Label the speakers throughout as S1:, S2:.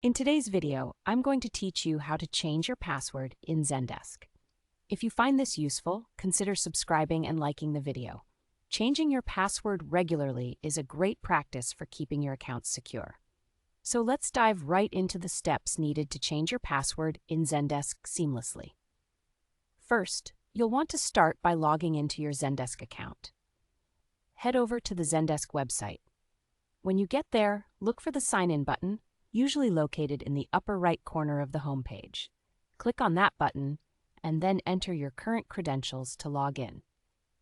S1: In today's video, I'm going to teach you how to change your password in Zendesk. If you find this useful, consider subscribing and liking the video. Changing your password regularly is a great practice for keeping your accounts secure. So let's dive right into the steps needed to change your password in Zendesk seamlessly. First, you'll want to start by logging into your Zendesk account. Head over to the Zendesk website. When you get there, look for the Sign In button, usually located in the upper right corner of the homepage. Click on that button and then enter your current credentials to log in.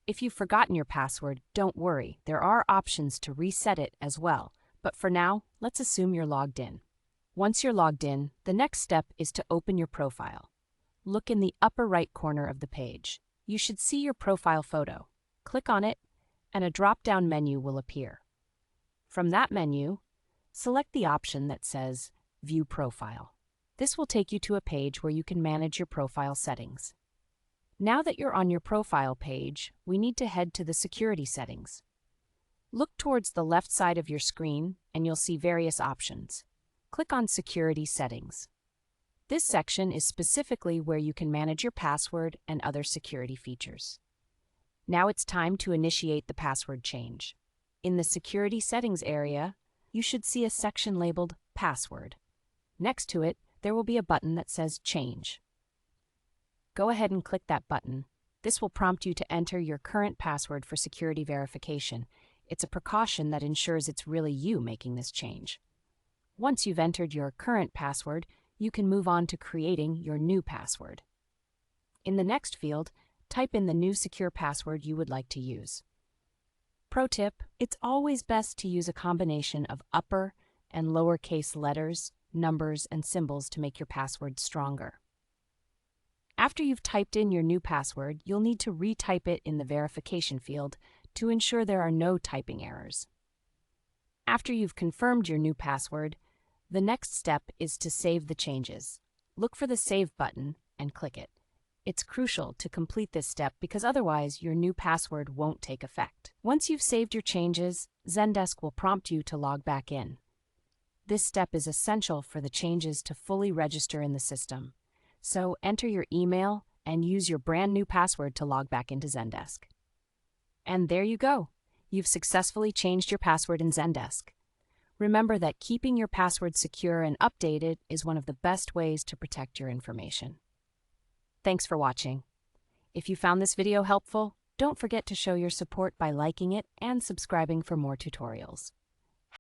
S1: If you've forgotten your password, don't worry, there are options to reset it as well, but for now, let's assume you're logged in. Once you're logged in, the next step is to open your profile. Look in the upper right corner of the page. You should see your profile photo. Click on it, and a drop-down menu will appear. From that menu, select the option that says View Profile. This will take you to a page where you can manage your profile settings. Now that you're on your profile page, we need to head to the security settings. Look towards the left side of your screen and you'll see various options. Click on Security Settings. This section is specifically where you can manage your password and other security features. Now it's time to initiate the password change. In the Security Settings area, you should see a section labeled Password. Next to it, there will be a button that says Change. Go ahead and click that button. This will prompt you to enter your current password for security verification. It's a precaution that ensures it's really you making this change. Once you've entered your current password, you can move on to creating your new password. In the next field, type in the new secure password you would like to use. Pro tip, it's always best to use a combination of upper and lowercase letters, numbers, and symbols to make your password stronger. After you've typed in your new password, you'll need to retype it in the verification field to ensure there are no typing errors. After you've confirmed your new password, the next step is to save the changes. Look for the Save button and click it. It's crucial to complete this step because otherwise your new password won't take effect. Once you've saved your changes, Zendesk will prompt you to log back in. This step is essential for the changes to fully register in the system. So enter your email and use your brand new password to log back into Zendesk. And there you go. You've successfully changed your password in Zendesk. Remember that keeping your password secure and updated is one of the best ways to protect your information. Thanks for watching. If you found this video helpful, don't forget to show your support by liking it and subscribing for more tutorials.